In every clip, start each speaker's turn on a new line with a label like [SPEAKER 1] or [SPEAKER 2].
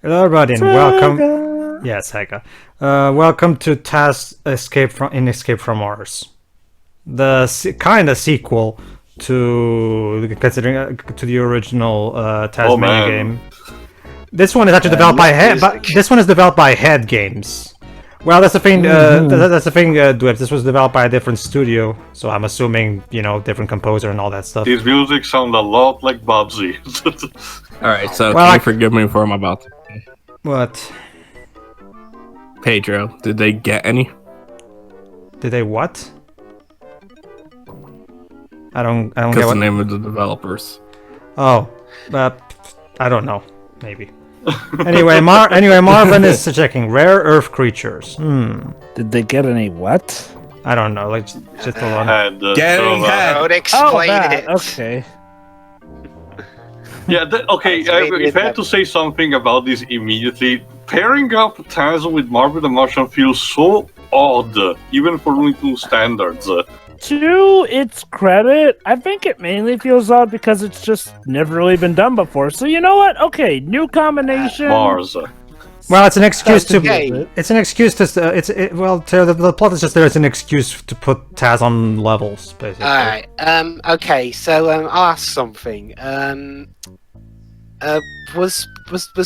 [SPEAKER 1] Hello, everybody, and welcome. Yes, Hega. Welcome to Escape from Mars, the kind of sequel to to the original Tazmanian game. This one is actually developed by Head. This one is developed by Head Games. Well, that's the thing. That's the thing, Dweb. This was developed by a different studio, so I'm assuming different composer and all that stuff.
[SPEAKER 2] His music sounds a lot like Bubsy.
[SPEAKER 3] Alright, so can you forgive me for what I'm about to say?
[SPEAKER 1] What?
[SPEAKER 3] Pedro, did they get any?
[SPEAKER 1] Did they what? I don't get
[SPEAKER 3] What's
[SPEAKER 1] what.
[SPEAKER 3] the name of the developers?
[SPEAKER 1] Oh, I don't know. Maybe. Anyway, Marvin is checking rare Earth creatures.
[SPEAKER 4] Did they get any what?
[SPEAKER 1] I don't know. Like just a lot.
[SPEAKER 3] Getting head.
[SPEAKER 5] Don't explain it.
[SPEAKER 4] Okay.
[SPEAKER 2] Yeah, okay, if I had to say something about this immediately, pairing up Taz with Marvin the Martian feels so odd, even for Looney Tunes standards.
[SPEAKER 4] To its credit, I think it mainly feels odd because it's just never really been done before. So you know what? Okay, new combination.
[SPEAKER 2] Mars.
[SPEAKER 1] Well, it's an excuse to.
[SPEAKER 5] okay.
[SPEAKER 1] It's an excuse to. The plot is just there as an excuse to put Taz on levels, basically.
[SPEAKER 5] Alright, okay, so I'll ask something. Was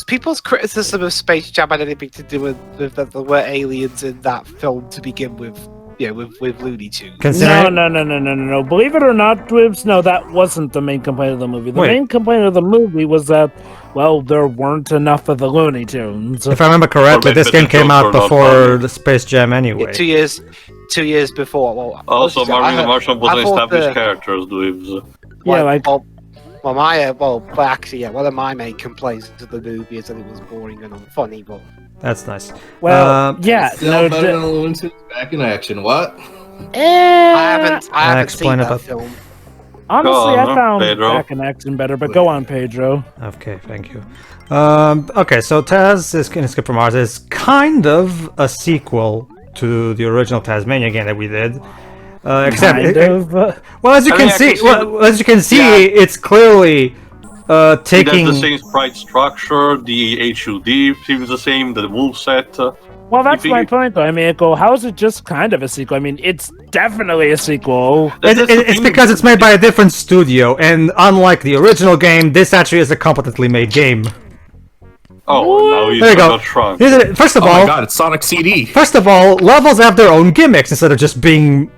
[SPEAKER 5] people's criticism of Space Jam had anything to do with that there were aliens in that film to begin with? Yeah, with Looney Tunes.
[SPEAKER 4] No. Believe it or not, Dwibs, no, that wasn't the main complaint of the movie. The
[SPEAKER 1] Wait.
[SPEAKER 4] main complaint of the movie was that, well, there weren't enough of the Looney Tunes.
[SPEAKER 1] If I remember correctly,
[SPEAKER 2] Or
[SPEAKER 1] this
[SPEAKER 2] maybe
[SPEAKER 1] game
[SPEAKER 2] the
[SPEAKER 1] came
[SPEAKER 2] jokes
[SPEAKER 1] out
[SPEAKER 2] were not
[SPEAKER 1] before
[SPEAKER 2] funny.
[SPEAKER 1] the Space Jam anyway.
[SPEAKER 5] Yeah, 2 years before. Well,
[SPEAKER 2] Also, Marvin the Martian was
[SPEAKER 5] I
[SPEAKER 2] an
[SPEAKER 5] thought
[SPEAKER 2] established character, Dweebs.
[SPEAKER 4] Yeah, like-
[SPEAKER 5] but actually, one of my main complaints to the movie is that it was boring and unfunny. But
[SPEAKER 1] That's nice.
[SPEAKER 4] Well, yeah,
[SPEAKER 3] Still
[SPEAKER 4] no,
[SPEAKER 3] better than Looney Tunes back in action. What?
[SPEAKER 5] I haven't seen
[SPEAKER 1] explain
[SPEAKER 5] that
[SPEAKER 1] about-
[SPEAKER 5] film.
[SPEAKER 4] honestly,
[SPEAKER 2] Go on,
[SPEAKER 4] I found
[SPEAKER 2] Pedro.
[SPEAKER 4] back in action better, but go on, Pedro.
[SPEAKER 1] Okay, thank you. Okay, so Taz is Escape from Mars is kind of a sequel to the original Tasmania game that we did. Except,
[SPEAKER 4] Kind of.
[SPEAKER 1] well, as you
[SPEAKER 2] I
[SPEAKER 1] can
[SPEAKER 2] mean, I
[SPEAKER 1] see,
[SPEAKER 2] can see
[SPEAKER 1] well, as you can see,
[SPEAKER 2] Yeah.
[SPEAKER 1] it's clearly
[SPEAKER 2] It
[SPEAKER 1] taking.
[SPEAKER 2] has the same sprite structure, the HUD seems the same, the moveset.
[SPEAKER 4] Well, that's
[SPEAKER 2] You
[SPEAKER 4] my
[SPEAKER 2] think-
[SPEAKER 4] point, though. I mean, how is it just kind of a sequel? I mean, it's definitely a sequel.
[SPEAKER 1] It's because it's made by a different studio, and unlike the original game, this actually is a competently made game.
[SPEAKER 2] Oh, now he's
[SPEAKER 1] There you go.
[SPEAKER 2] got shrunk.
[SPEAKER 1] First of
[SPEAKER 3] Oh
[SPEAKER 1] all,
[SPEAKER 3] my god, it's Sonic CD!
[SPEAKER 1] First of all, levels have their own gimmicks instead of just being,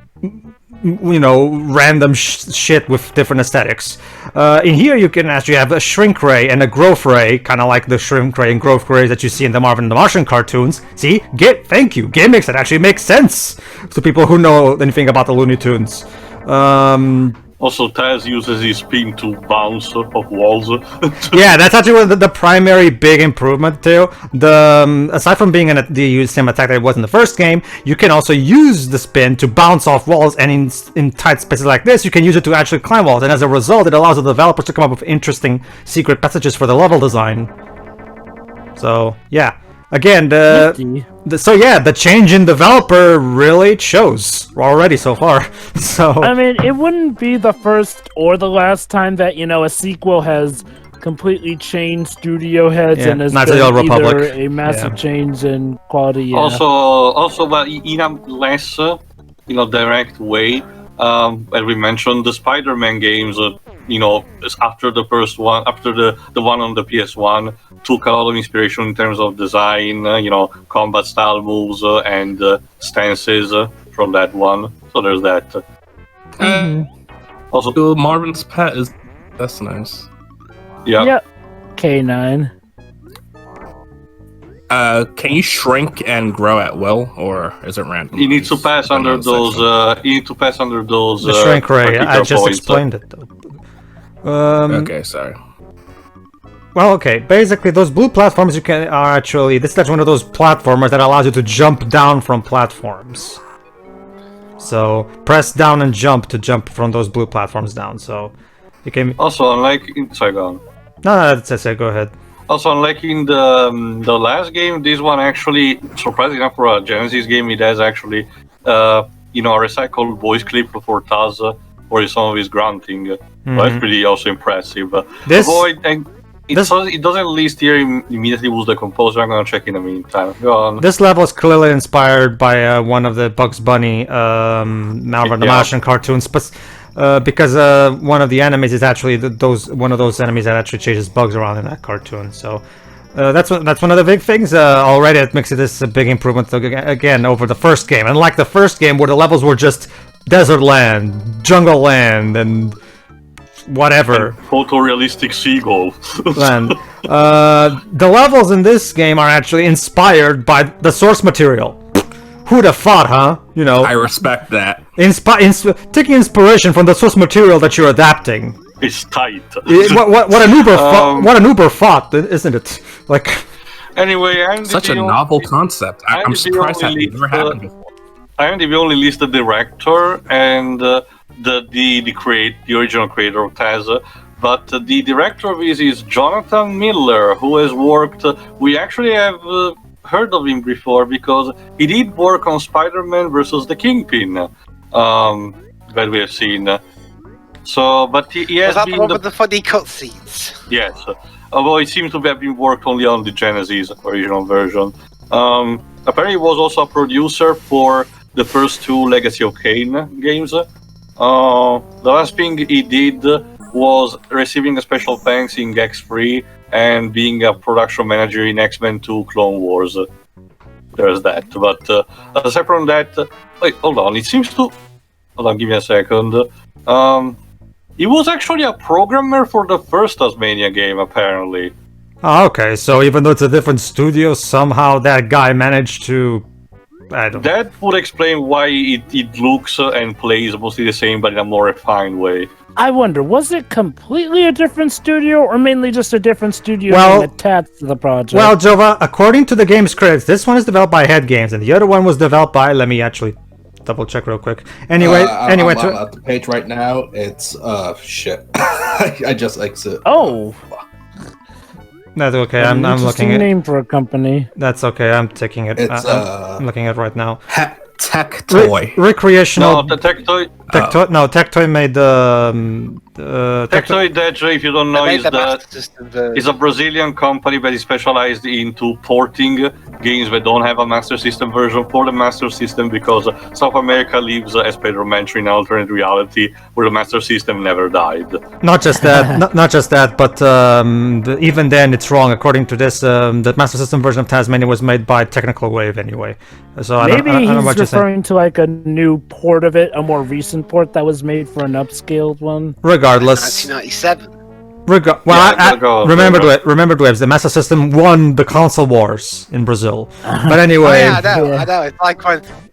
[SPEAKER 1] random shit with different aesthetics. In here, you can actually have a shrink ray and a growth ray, kind of like the shrink ray and growth ray that you see in the Marvin the Martian cartoons. See, thank you, gimmicks that actually make sense to people who know anything about the Looney Tunes.
[SPEAKER 2] Also, Taz uses his spin to bounce off walls.
[SPEAKER 1] Yeah, that's actually one of the primary big improvement too. Aside from being the same attack that it was in the first game, you can also use the spin to bounce off walls, and in tight spaces like this, you can use it to actually climb walls. And as a result, it allows the developers to come up with interesting secret passages for the level design. So yeah, again, the change in developer really shows already so far. So
[SPEAKER 4] I mean, it wouldn't be the first or the last time that, a sequel has completely changed studio heads
[SPEAKER 1] Yeah,
[SPEAKER 4] and has
[SPEAKER 1] not
[SPEAKER 4] been
[SPEAKER 1] the Old Republic.
[SPEAKER 4] either a massive
[SPEAKER 1] Yeah.
[SPEAKER 4] change in quality. Yeah.
[SPEAKER 2] Also, but in a less, direct way, as we mentioned, the Spider-Man games, is after the first one, after the one on the PS1, took a lot of inspiration in terms of design, combat style moves and stances from that one. So there's that. Also,
[SPEAKER 3] Marvin's pet is... That's nice.
[SPEAKER 2] yeah.
[SPEAKER 4] Yep. K9.
[SPEAKER 3] Can you shrink and grow at will, or is it random?
[SPEAKER 2] You need to pass under those. You need to pass under those.
[SPEAKER 1] the shrink ray, I
[SPEAKER 2] particular
[SPEAKER 1] just
[SPEAKER 2] points.
[SPEAKER 1] explained it though.
[SPEAKER 3] Okay, sorry.
[SPEAKER 1] Well, okay. Basically, those blue platforms this is actually one of those platformers that allows you to jump down from platforms. So press down and jump to jump from those blue platforms down. So you can.
[SPEAKER 2] Also, unlike sorry, go on.
[SPEAKER 1] No, that's it. Go ahead.
[SPEAKER 2] Also, unlike in the last game, this one actually, surprisingly enough for a Genesis game, it has actually, a recycled voice clip for Taz for some of his grunting. That's pretty also impressive.
[SPEAKER 1] This-
[SPEAKER 2] Avoid and It doesn't list here immediately who's the composer. I'm gonna check in the meantime. Go on.
[SPEAKER 1] This level is clearly inspired by one of the Bugs Bunny Marvin the Martian cartoons, because one of the enemies is actually one of those enemies that actually chases bugs around in that cartoon. So that's one of the big things. Already it makes this a big improvement again over the first game. Unlike the first game where the levels were just desert land, jungle land, and whatever.
[SPEAKER 2] And photorealistic seagull.
[SPEAKER 1] Land. The levels in this game are actually inspired by the source material. Who'd have thought, huh? You know.
[SPEAKER 3] I respect that.
[SPEAKER 1] Taking inspiration from the source material that you're adapting.
[SPEAKER 2] It's tight.
[SPEAKER 1] What an Uber thought, isn't it? Like.
[SPEAKER 2] Anyway,
[SPEAKER 3] such a novel concept. I'm surprised that never happened before.
[SPEAKER 2] IMDb only lists the director and the original creator of Taz, but the director of this is Jonathan Miller, who has worked. We actually have heard of him before because he did work on Spider-Man versus the Kingpin, that we have seen. So, but he has been
[SPEAKER 5] the one with the funny cutscenes.
[SPEAKER 2] Yes, although it seems to have been worked only on the Genesis original version. Apparently, he was also a producer for the first two Legacy of Kain games. The last thing he did was receiving a special thanks in Gex3 and being a production manager in X-Men 2 Clone Wars. There's that. But aside from that, wait, hold on. It seems to. Hold on, give me a second. He was actually a programmer for the first Tazmania game, apparently.
[SPEAKER 1] Oh, okay, so even though it's a different studio, somehow that guy managed to.
[SPEAKER 2] That would explain why it looks and plays mostly the same, but in a more refined way.
[SPEAKER 4] I wonder, was it completely a different studio, or mainly just a different studio name attached to the project?
[SPEAKER 1] Well, Jova, according to the game's credits, this one is developed by Head Games, and the other one was developed by. Let me actually double check real quick. Anyway,
[SPEAKER 6] I'm at the page right now. It's shit. I just exit.
[SPEAKER 4] Oh.
[SPEAKER 1] That's okay. I'm looking at
[SPEAKER 4] name for a company.
[SPEAKER 1] That's okay. I'm taking it.
[SPEAKER 6] It's
[SPEAKER 1] I'm looking at it right now.
[SPEAKER 3] Tech Toy.
[SPEAKER 1] Recreational.
[SPEAKER 2] No, the Tech Toy.
[SPEAKER 1] No, Tech Toy made the.
[SPEAKER 2] Tech Toy, if you don't know, is a Brazilian company that is specialized into porting games that don't have a Master System version for the Master System because South America lives, as Pedro mentioned, in an alternate reality where the Master System never died.
[SPEAKER 1] Not just that, not just that, but even then it's wrong. According to this, the Master System version of Tazmania was made by Technical Wave anyway. So I don't know what you're saying.
[SPEAKER 4] Referring to like a new port of it, a more recent port that was made for an upscaled one.
[SPEAKER 1] Regardless.
[SPEAKER 5] 1997.
[SPEAKER 1] Remember, Dwebs, the Master System won the console wars in Brazil. But anyway,
[SPEAKER 5] I know.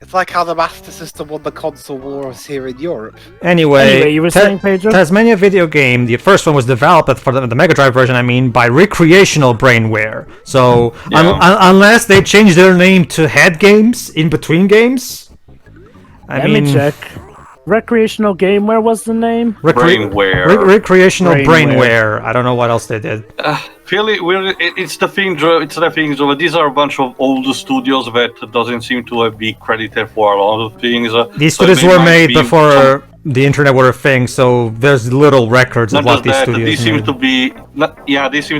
[SPEAKER 5] It's like how the Master System won the console wars here in Europe.
[SPEAKER 1] Anyway,
[SPEAKER 4] you were saying, Pedro?
[SPEAKER 1] Tazmania video game. The first one was developed for the Mega Drive version. By Recreational Brainware. So unless they change their name to Head Games in between games,
[SPEAKER 4] Let me check. Recreational Gameware was the name?
[SPEAKER 2] Brainware.
[SPEAKER 1] Recreational Brainware. I don't know what else they did.
[SPEAKER 2] It's the thing. These are a bunch of old studios that doesn't seem to be credited for a lot of things.
[SPEAKER 1] These studios were made before the internet were a thing, so there's little records of what these studios
[SPEAKER 2] These seems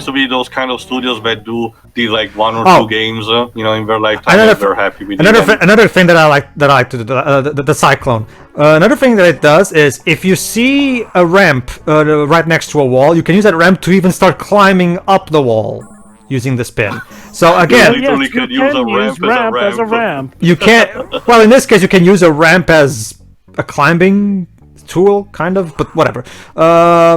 [SPEAKER 2] to be those kind of studios that do like one or two games, in their lifetime. And they're happy with
[SPEAKER 1] another thing that I like to do, the Cyclone. Another thing that it does is if you see a ramp right next to a wall, you can use that ramp to even start climbing up the wall using the spin. So again,
[SPEAKER 2] you can use a ramp as a ramp.
[SPEAKER 1] You can't. Well, in this case, you can use a ramp as a climbing tool, kind of, but whatever. They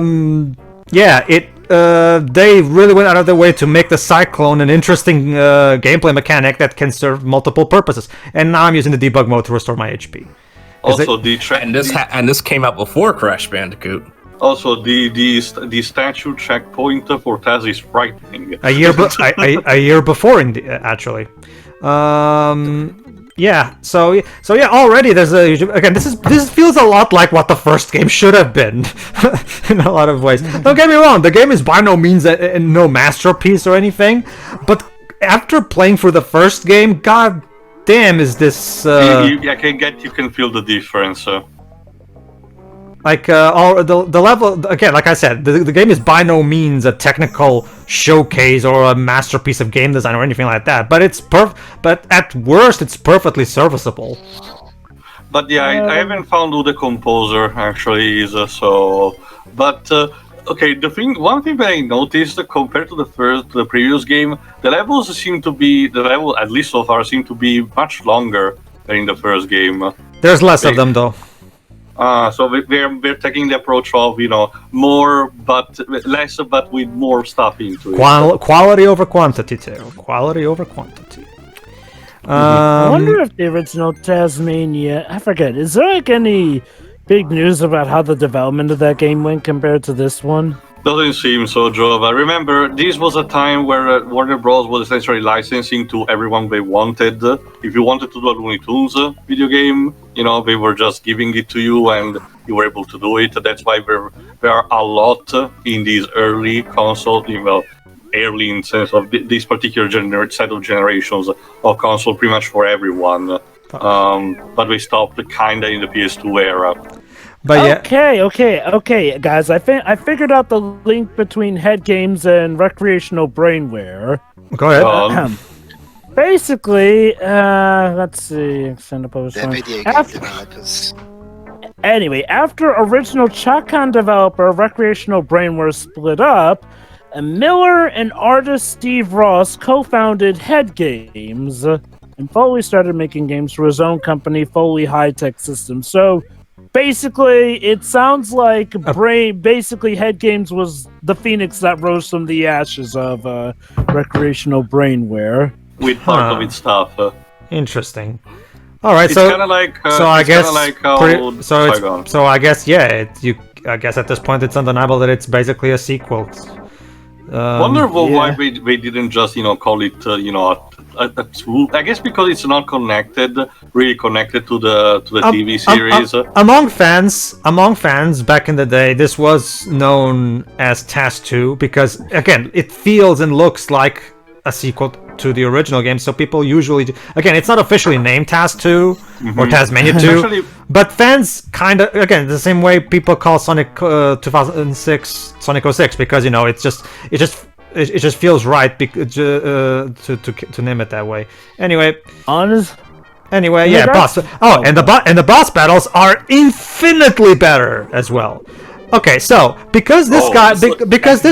[SPEAKER 1] really went out of their way to make the Cyclone an interesting gameplay mechanic that can serve multiple purposes. And now I'm using the debug mode to restore my HP.
[SPEAKER 2] Also,
[SPEAKER 3] this came out before Crash Bandicoot.
[SPEAKER 2] Also, the statue checkpoint for Taz is frightening.
[SPEAKER 1] A year before, actually. Already there's this feels a lot like what the first game should have been in a lot of ways. Don't get me wrong, the game is by no means no masterpiece or anything, but after playing through the first game, god damn is this
[SPEAKER 2] you can feel the difference.
[SPEAKER 1] Like all the level again, like I said, the game is by no means a technical showcase or a masterpiece of game design or anything like that. But but at worst, it's perfectly serviceable.
[SPEAKER 2] But yeah, I haven't found who the composer actually is. But okay, one thing that I noticed compared to the previous game, the level, at least so far, seem to be much longer than in the first game.
[SPEAKER 1] There's less of them though.
[SPEAKER 2] So we're taking the approach of more but less but with more stuff into it.
[SPEAKER 1] Quality over quantity, too. Quality over quantity.
[SPEAKER 4] I wonder if the original Tazmania, I forget, is there like any big news about how the development of that game went compared to this one?
[SPEAKER 2] Doesn't seem so, Joe. But remember, this was a time where Warner Bros. Was essentially licensing to everyone they wanted. If you wanted to do a Looney Tunes video game, they were just giving it to you and you were able to do it. That's why there are a lot in these early consoles, early in sense of this particular set of generations of console, pretty much for everyone. But we stopped kinda in the PS2 era.
[SPEAKER 1] But yeah.
[SPEAKER 4] Okay, guys. I figured out the link between head games and recreational brainware.
[SPEAKER 1] Go ahead.
[SPEAKER 4] Basically, let's see. Extend post.
[SPEAKER 5] Video game developers.
[SPEAKER 4] Anyway, after original Chakan developer Recreational Brainware split up, Miller and artist Steve Ross co-founded Head Games and Foley started making games for his own company, Foley High Tech Systems. So basically, it sounds like Head Games was the phoenix that rose from the ashes of Recreational Brainware.
[SPEAKER 2] With part of its stuff.
[SPEAKER 1] Interesting. All right,
[SPEAKER 2] it's
[SPEAKER 1] so
[SPEAKER 2] kind of like
[SPEAKER 1] I guess
[SPEAKER 2] I
[SPEAKER 1] guess at this point it's undeniable that it's basically a sequel.
[SPEAKER 2] Wonderful why they didn't just call it a tool. I guess because it's not really connected to the TV series.
[SPEAKER 1] Among fans back in the day, this was known as Task 2 because again it feels and looks like a sequel to the original game, so people usually it's not officially named Task 2 or Tazmania 2.
[SPEAKER 2] Actually,
[SPEAKER 1] but fans kind of the same way people call Sonic 2006 Sonic 06 because it just feels right to name it that way. Anyway, boss. Oh, and the boss battles are infinitely better as well. Okay, so because this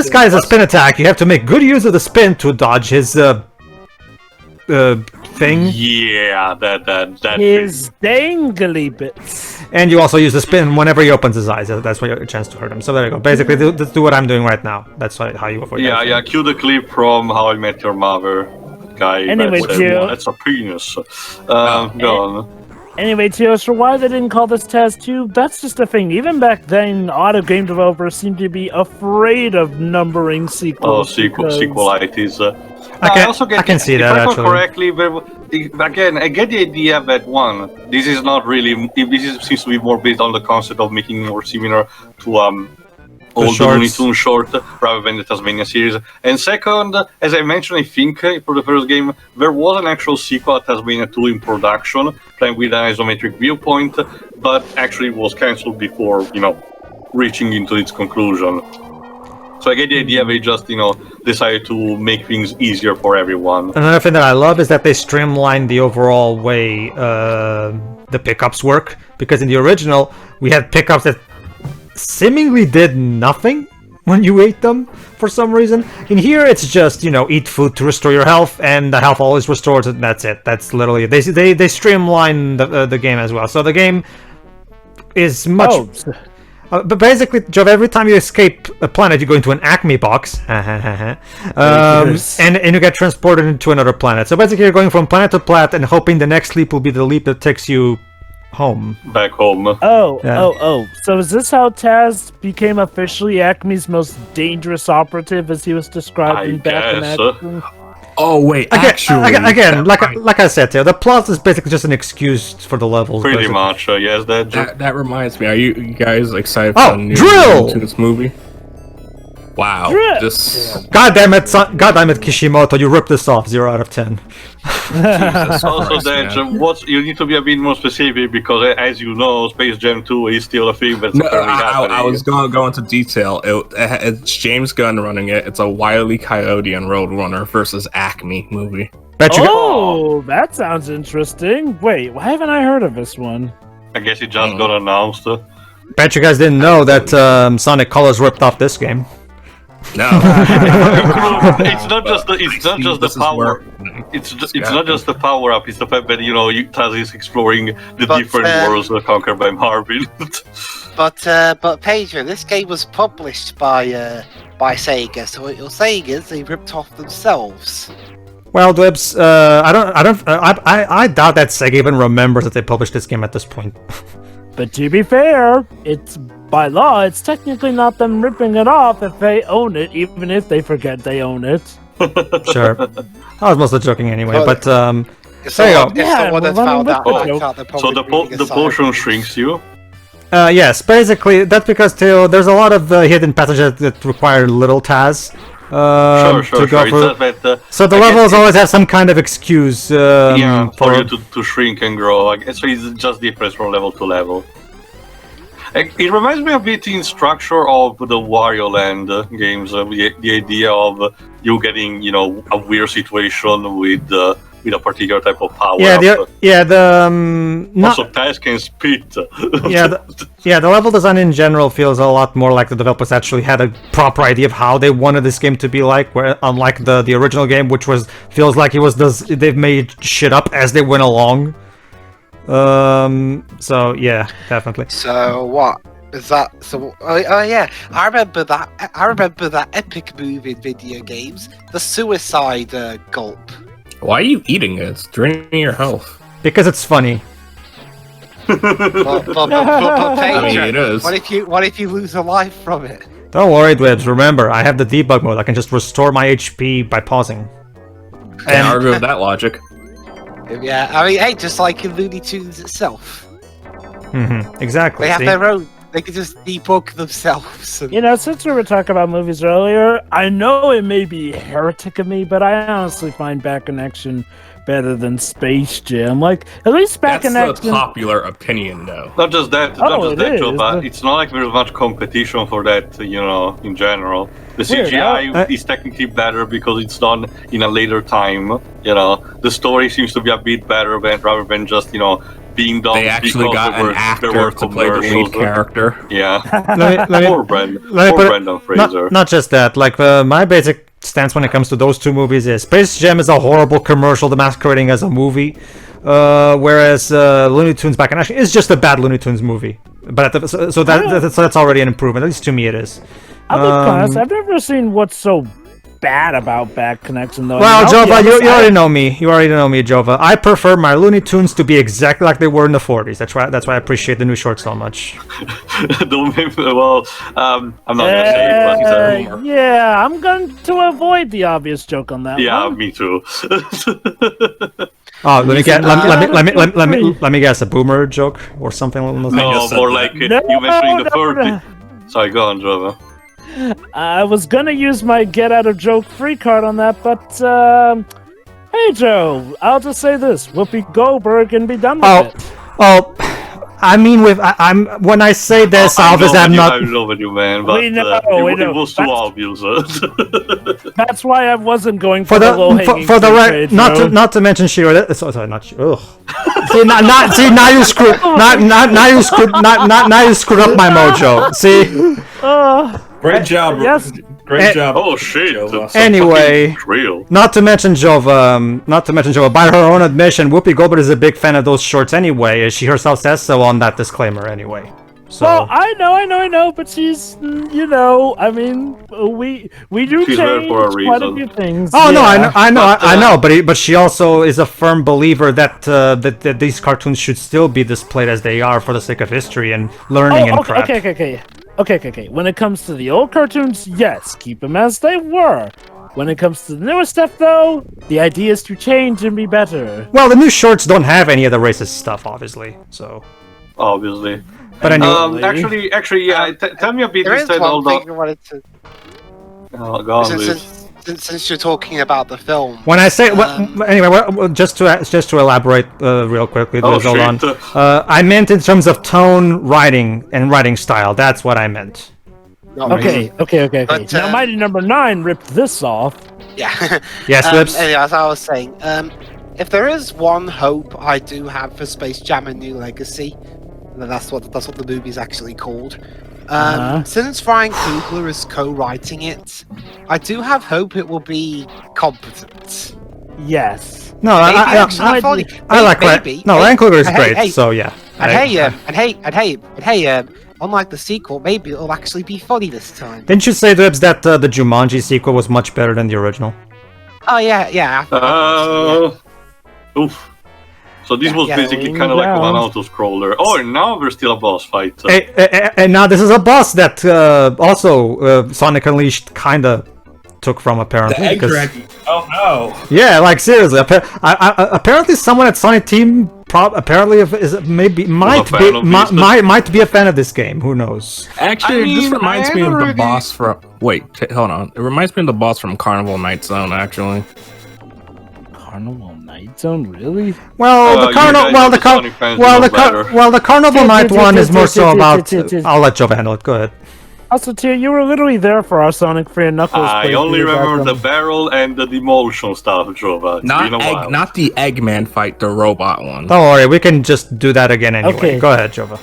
[SPEAKER 1] guy is a spin attack, you have to make good use of the spin to dodge his thing.
[SPEAKER 2] Yeah, that
[SPEAKER 4] his dangly bits.
[SPEAKER 1] And you also use the spin whenever he opens his eyes. That's why you have a chance to hurt him. So there you go. Basically, do what I'm doing right now. That's how you avoid.
[SPEAKER 2] Yeah. Cue the clip from How I Met Your Mother. Guy.
[SPEAKER 4] Anyway,
[SPEAKER 2] that's a penis. Go on.
[SPEAKER 4] Anyway, Tio, so why they didn't call this Taz 2, that's just a thing. Even back then, auto game developers seemed to be afraid of numbering sequels.
[SPEAKER 2] Sequelitis.
[SPEAKER 1] I can see that,
[SPEAKER 2] if I
[SPEAKER 1] actually.
[SPEAKER 2] Correctly, but again, I get the idea that this is not really. Seems to be more based on the concept of making more similar to old Looney Tunes short rather than the Tasmania series. And second, as I mentioned, I think for the first game there was an actual sequel, Tasmania 2, in production, playing with an isometric viewpoint, but actually was cancelled before reaching into its conclusion. So I get the idea they just decided to make things easier for everyone.
[SPEAKER 1] Another thing that I love is that they streamlined the overall way the pickups work, because in the original we had pickups that seemingly did nothing when you ate them for some reason. In here it's just eat food to restore your health, and the health always restores, and that's it. That's literally it. They streamline the game as well, so the game is much but basically, Joe, every time you escape a planet you go into an Acme box and you get transported into another planet. So basically you're going from planet to planet and hoping the next leap will be the leap that takes you home.
[SPEAKER 2] Back home.
[SPEAKER 4] So is this how Taz became officially Acme's most dangerous operative, as he was describing back in Acme?
[SPEAKER 3] Oh wait,
[SPEAKER 1] again, like I said, the plot is basically just an excuse for the levels.
[SPEAKER 2] Pretty
[SPEAKER 1] basically.
[SPEAKER 2] much, yes.
[SPEAKER 3] That reminds me. Are you guys excited for the new
[SPEAKER 1] Drill!
[SPEAKER 3] Tunes movie? Wow,
[SPEAKER 4] Drill!
[SPEAKER 3] this.
[SPEAKER 1] God damn it, Kishimoto! You ripped this off. 0 out of 10.
[SPEAKER 3] Jesus
[SPEAKER 2] Also,
[SPEAKER 3] Christ,
[SPEAKER 2] that
[SPEAKER 3] man.
[SPEAKER 2] you need to be a bit more specific because, as you know, Space Jam 2 is still a thing that's
[SPEAKER 3] No,
[SPEAKER 2] currently happening.
[SPEAKER 3] I was going to go into detail. It's James Gunn running it. It's a Wile E. Coyote and Roadrunner versus Acme movie.
[SPEAKER 1] Bet you.
[SPEAKER 4] Oh, that sounds interesting. Wait, why haven't I heard of this one?
[SPEAKER 2] I guess it just got announced.
[SPEAKER 1] Bet you guys didn't know that Sonic Colors ripped off this game.
[SPEAKER 3] No.
[SPEAKER 2] It's not just the power. It's not just the power up. It's the fact that Taz is exploring the different worlds conquered by Marvin.
[SPEAKER 5] But Pedro, this game was published by Sega, so what you're saying is they ripped off themselves.
[SPEAKER 1] Well, Dwebs, I doubt that Sega even remembers that they published this game at this point.
[SPEAKER 4] But to be fair, it's by law, it's technically not them ripping it off if they own it, even if they forget they own it.
[SPEAKER 1] Sure. I was mostly joking anyway, but there you go.
[SPEAKER 5] Someone has found out
[SPEAKER 2] So the potion shrinks you.
[SPEAKER 1] Yes, basically, that's because there's a lot of hidden passages that require little Taz.
[SPEAKER 2] Sure.
[SPEAKER 1] So the levels always have some kind of excuse
[SPEAKER 2] for you to shrink and grow. So it's just different from level to level. It reminds me a bit in structure of the Wario Land games. The idea of you getting a weird situation with a particular type of power. Also, Taz can spit.
[SPEAKER 1] The level design in general feels a lot more like the developers actually had a proper idea of how they wanted this game to be like, where unlike the original game, which feels like they've made shit up as they went along. So yeah, definitely.
[SPEAKER 5] So what is that? So yeah, I remember that epic move in video games, the suicide gulp.
[SPEAKER 3] Why are you eating it? It's draining your health.
[SPEAKER 1] Because it's funny.
[SPEAKER 5] But Pedro,
[SPEAKER 3] I mean, it is.
[SPEAKER 5] What if you lose a life from it?
[SPEAKER 1] Don't worry, Dwebs. Remember, I have the debug mode. I can just restore my HP by pausing.
[SPEAKER 3] Can't argue with that logic.
[SPEAKER 5] Yeah, I mean, hey, just like in Looney Tunes itself.
[SPEAKER 1] Exactly.
[SPEAKER 5] They have their own. They can just debug themselves. And...
[SPEAKER 4] Since we were talking about movies earlier, I know it may be heretic of me, but I honestly find Back in Action better than Space Jam. Like, at least Back in Action...
[SPEAKER 3] That's the popular opinion, though.
[SPEAKER 2] Not just that, Joe, but it's not like there's much competition for that, in general. The CGI is technically better because it's done in a later time, The story seems to be a bit better rather than just, being done. They actually got an actor
[SPEAKER 3] to play the lead character.
[SPEAKER 2] Yeah.
[SPEAKER 1] Poor
[SPEAKER 2] Brendan Fraser.
[SPEAKER 1] Not just that. Like, my basic stance when it comes to those two movies is Space Jam is a horrible commercial masquerading as a movie, whereas Looney Tunes Back in Action is just a bad Looney Tunes movie. But that's already an improvement. At least to me, it is.
[SPEAKER 4] I'll be honest, I've never seen what's so bad about Back Connection, though.
[SPEAKER 1] Well, Jova, you already know me. You already know me, Jova. I prefer my Looney Tunes to be exactly like they were in the 40s. That's why I appreciate the new short so much.
[SPEAKER 2] Don't make me, well, I'm not gonna say it, but
[SPEAKER 4] yeah, I'm going to avoid the obvious joke on that.
[SPEAKER 2] Yeah,
[SPEAKER 4] one.
[SPEAKER 2] me too.
[SPEAKER 1] Oh, let me guess, a boomer joke or something along those lines.
[SPEAKER 2] No, more like you mentioning the 30s. Sorry, go on, Jova.
[SPEAKER 4] I was gonna use my get out of joke free card on that, but hey Joe, I'll just say this: Whoopi Goldberg and be done with it.
[SPEAKER 1] Oh, I mean, I'm when I say this, obviously I'm not.
[SPEAKER 2] I know what you mean, but
[SPEAKER 4] we know.
[SPEAKER 2] It was too obvious.
[SPEAKER 4] That's why I wasn't going
[SPEAKER 1] for
[SPEAKER 4] the low hanging
[SPEAKER 1] for the right. Not to mention Shiro. Sorry, not Shiro. Now you screwed. Now you screwed up my mojo. See.
[SPEAKER 3] Great job.
[SPEAKER 4] Yes.
[SPEAKER 3] Great job.
[SPEAKER 2] Oh shit.
[SPEAKER 1] Anyway, not to mention Jova. By her own admission, Whoopi Goldberg is a big fan of those shorts anyway. She herself says so on that disclaimer anyway. So.
[SPEAKER 4] Well, I know, but she's, I mean, we do
[SPEAKER 2] she's
[SPEAKER 4] change
[SPEAKER 2] for a
[SPEAKER 4] quite a
[SPEAKER 2] reason.
[SPEAKER 4] few things.
[SPEAKER 1] Oh
[SPEAKER 4] yeah.
[SPEAKER 1] no, I know, but she also is a firm believer that that these cartoons should still be displayed as they are for the sake of history and learning and crap.
[SPEAKER 4] Okay. When it comes to the old cartoons, yes, keep them as they were. When it comes to the newer stuff, though, the idea is to change and be better.
[SPEAKER 1] Well, the new shorts don't have any of the racist stuff, obviously. So.
[SPEAKER 2] Obviously.
[SPEAKER 1] But anyway.
[SPEAKER 2] Actually, yeah. Tell me a bit
[SPEAKER 5] there is
[SPEAKER 2] instead.
[SPEAKER 5] one thing I wanted to.
[SPEAKER 2] Oh, go on,
[SPEAKER 5] since you're talking about the film,
[SPEAKER 1] When I say just to elaborate real quickly, hold on. I meant in terms of tone, writing, and writing style. That's what I meant.
[SPEAKER 4] Okay.
[SPEAKER 5] But,
[SPEAKER 4] Now, Mighty Number 9 ripped this off.
[SPEAKER 5] yeah.
[SPEAKER 1] Yes, Lips?
[SPEAKER 5] Anyway, as I was saying, if there is one hope I do have for Space Jam: A New Legacy, then that's what the movie's actually called. Since Ryan Coogler is co-writing it, I do have hope it will be competent.
[SPEAKER 4] Yes.
[SPEAKER 1] No, I like Ryan. No, Ryan Coogler is great. So yeah.
[SPEAKER 5] Unlike the sequel, maybe it'll actually be funny this time.
[SPEAKER 1] Didn't you say, Dibs, that the Jumanji sequel was much better than the original?
[SPEAKER 5] Oh yeah.
[SPEAKER 2] Oof. So this was basically kind of like one auto-scroller. Oh, and now there's still a boss fight.
[SPEAKER 1] And now this is a boss that also Sonic Unleashed kind of took from, apparently.
[SPEAKER 3] The egg dragon. Oh no.
[SPEAKER 1] Yeah, like seriously. Apparently, someone at Sonic Team apparently might be a fan of this game. Who knows?
[SPEAKER 3] Actually, this reminds me of the boss from. Wait, hold on. It reminds me of the boss from Carnival Night Zone. Actually.
[SPEAKER 4] Carnival Night Zone, really?
[SPEAKER 1] Well, the Carnival Night one is more so about. I'll let Joe handle it. Go ahead.
[SPEAKER 4] Also, Tia, you were literally there for our Sonic Free and Knuckles.
[SPEAKER 2] I only remember the barrel and the demotion stuff, Jova.
[SPEAKER 3] Not the Eggman fight, the robot one.
[SPEAKER 1] Don't worry, we can just do that again anyway.
[SPEAKER 4] Okay.
[SPEAKER 1] Go ahead, Jova.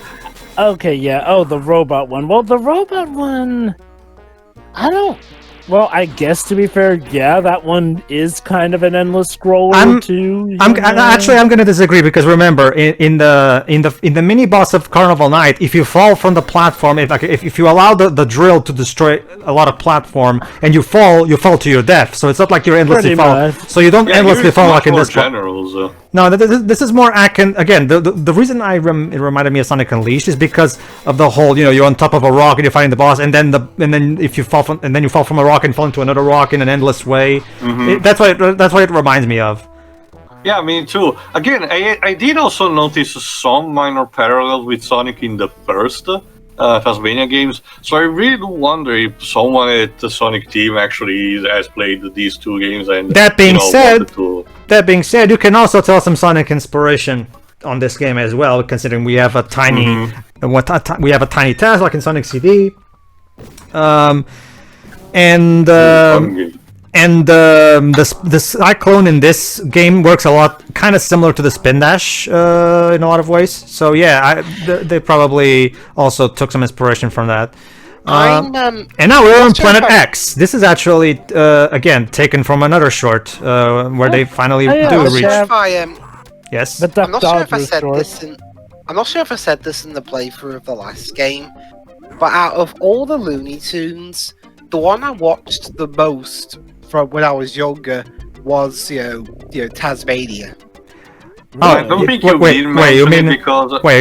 [SPEAKER 4] Okay, yeah. Oh, the robot one. Well, the robot one... Well, I guess to be fair, yeah, that one is kind of an endless scroller too. I'm gonna disagree because remember, in the mini boss of Carnival Night, if you fall from the platform, if you allow the drill to destroy a lot of platform and you fall to your death. So it's not like you're endlessly fall. So you don't endlessly fall like in this one. No, this is more akin. Again, the reason it reminded me of Sonic Unleashed is because of the whole, you're on top of a rock and you're fighting the boss, and then if you fall from a rock and fall into another rock in an endless way.
[SPEAKER 2] Mm-hmm.
[SPEAKER 1] That's what it reminds me of.
[SPEAKER 2] Yeah, me too. Again, I did also notice some minor parallels with Sonic in the first Tazmanian games. So I really do wonder if someone at the Sonic team actually has played these two games. And
[SPEAKER 1] that being said, you can also tell some Sonic inspiration on this game as well, considering we have a tiny task like in Sonic CD. The Cyclone in this game works a lot, kind of similar to the Spin Dash in a lot of ways. So yeah, they probably also took some inspiration from that. And now we're on Planet X. This is actually again taken from another short where they finally do reach. Yes.
[SPEAKER 5] I'm not sure if I said this in the playthrough of the last game, but out of all the Looney Tunes, the one I watched the most from when I was younger was, Tazmania.
[SPEAKER 2] I don't think you
[SPEAKER 1] wait, are you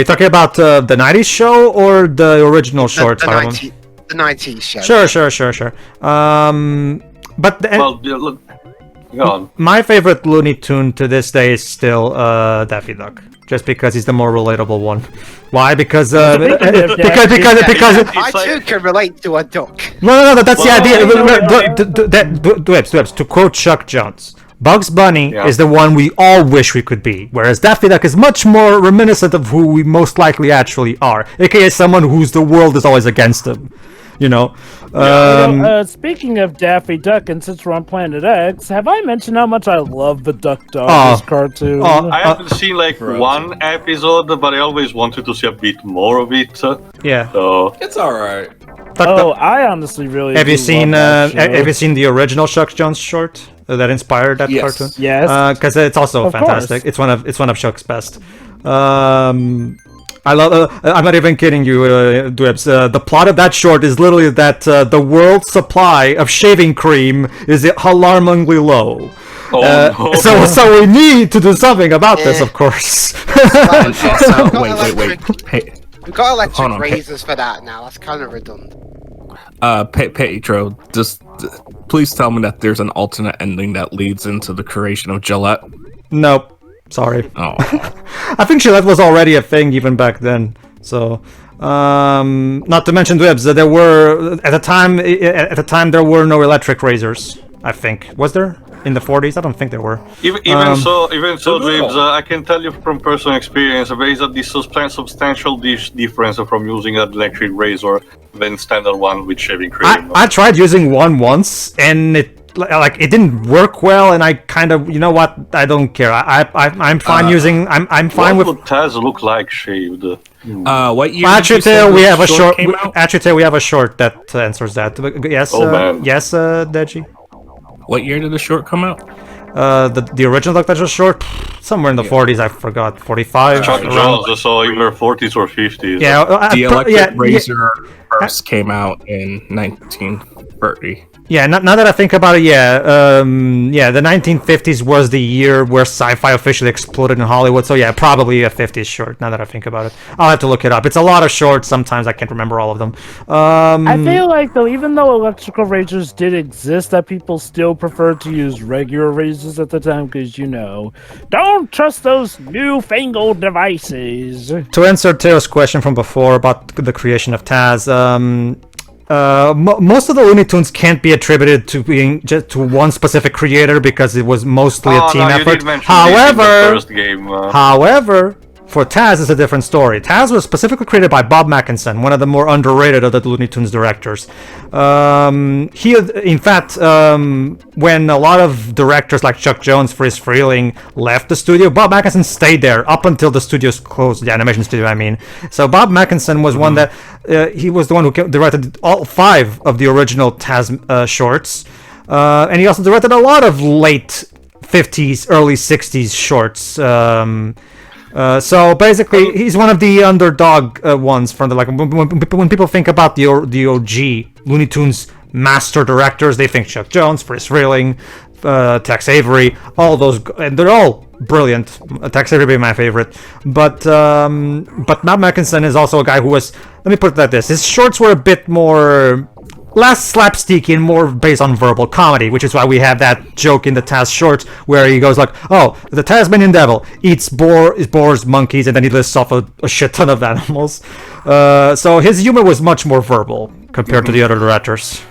[SPEAKER 1] talking about the 90s show or the original short?
[SPEAKER 5] The 90s show.
[SPEAKER 1] Sure. But
[SPEAKER 2] look, go on.
[SPEAKER 1] My favorite Looney Tune to this day is still Daffy Duck. Just because he's the more relatable one. Why? Because
[SPEAKER 5] I too can relate to a duck.
[SPEAKER 1] No, that's the idea. To quote Chuck Jones, Bugs Bunny is the one we all wish we could be, whereas Daffy Duck is much more reminiscent of who we most likely actually are, aka someone whose the world is always against him.
[SPEAKER 4] Speaking of Daffy Duck, and since we're on Planet X, have I mentioned how much I love the Duck Dodgers cartoon?
[SPEAKER 2] I haven't seen one episode, but I always wanted to see a bit more of it.
[SPEAKER 1] Yeah.
[SPEAKER 2] So
[SPEAKER 6] it's alright.
[SPEAKER 4] I honestly really
[SPEAKER 1] have you seen the original Chuck Jones short that inspired that cartoon?
[SPEAKER 4] Yes.
[SPEAKER 1] Because it's also fantastic. It's one of Chuck's best. I love. I'm not even kidding you, Dwebs. The plot of that short is literally that the world's supply of shaving cream is alarmingly low. So we need to do something about this, of course.
[SPEAKER 5] Wait. We've got electric razors for that now. That's kind of redundant.
[SPEAKER 3] Pedro, just please tell me that there's an alternate ending that leads into the creation of Gillette.
[SPEAKER 1] Nope. Sorry.
[SPEAKER 3] Oh.
[SPEAKER 1] I think Gillette was already a thing even back then. So, not to mention Dwebs, there were at the time there were no electric razors. I think. Was there in the 40s? I don't think there were.
[SPEAKER 2] Even so, James, I can tell you from personal experience, there is a substantial difference from using an electric razor than standard one with shaving cream.
[SPEAKER 1] I tried using one once, and it didn't work well, and I kind of, you know what? I don't care. I'm fine using. I'm fine with.
[SPEAKER 2] What would Taz look like shaved?
[SPEAKER 3] What year?
[SPEAKER 1] Actually, we have a short.
[SPEAKER 3] came out?
[SPEAKER 1] Actually, we have a short that answers that. Yes.
[SPEAKER 2] man.
[SPEAKER 1] Yes, Deji.
[SPEAKER 3] What year did the short come out?
[SPEAKER 1] The original Dr. Jones short, somewhere in the 40s. I forgot. 45.
[SPEAKER 2] Chuck Jones, so either 40s or 50s.
[SPEAKER 1] Yeah.
[SPEAKER 3] The electric razor first came out in 1930.
[SPEAKER 1] Yeah, now that I think about it, the 1950s was the year where sci-fi officially exploded in Hollywood. So yeah, probably a 50s short. Now that I think about it, I'll have to look it up. It's a lot of shorts. Sometimes I can't remember all of them.
[SPEAKER 4] I feel like though, even though electrical razors did exist, that people still preferred to use regular razors at the time because don't trust those newfangled devices.
[SPEAKER 1] To answer Teo's question from before about the creation of Taz, most of the Looney Tunes can't be attributed to being just to one specific creator because it was mostly a team effort. However, for Taz, it's a different story. Taz was specifically created by Bob Mackinson, one of the more underrated of the Looney Tunes directors. In fact, when a lot of directors like Chuck Jones, Friz Freleng left the studio, Bob Mackinson stayed there up until the studios closed, the animation studio, I mean. So Bob Mackinson was one that, he was the one who directed all 5 of the original Taz shorts. And he also directed a lot of late 50s, early 60s shorts. So basically, he's one of the underdog ones from the when people think about the OG Looney Tunes master directors, they think Chuck Jones, Friz Freleng, Tex Avery, all those, and they're all brilliant. Tex Avery being my favorite, but Matt Mackinson is also a guy who was. Let me put it like this: his shorts were a bit more. Less slapsticky and more based on verbal comedy, which is why we have that joke in the Taz shorts where he goes like, "Oh, the Tazmanian Devil eats boars, monkeys," and then he lists off a shit ton of animals. So his humor was much more verbal compared to the other directors.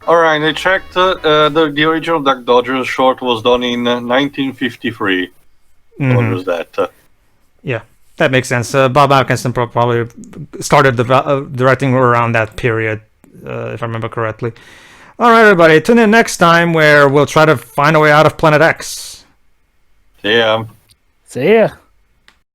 [SPEAKER 2] Alright, I checked. The original Duck Dodgers short was done in 1953. What was that?
[SPEAKER 1] Yeah, that makes sense. Bob Atkinson probably started directing around that period. If I remember correctly. Alright, everybody, tune in next time where we'll try to find a way out of Planet X.
[SPEAKER 2] Yeah.
[SPEAKER 4] See ya.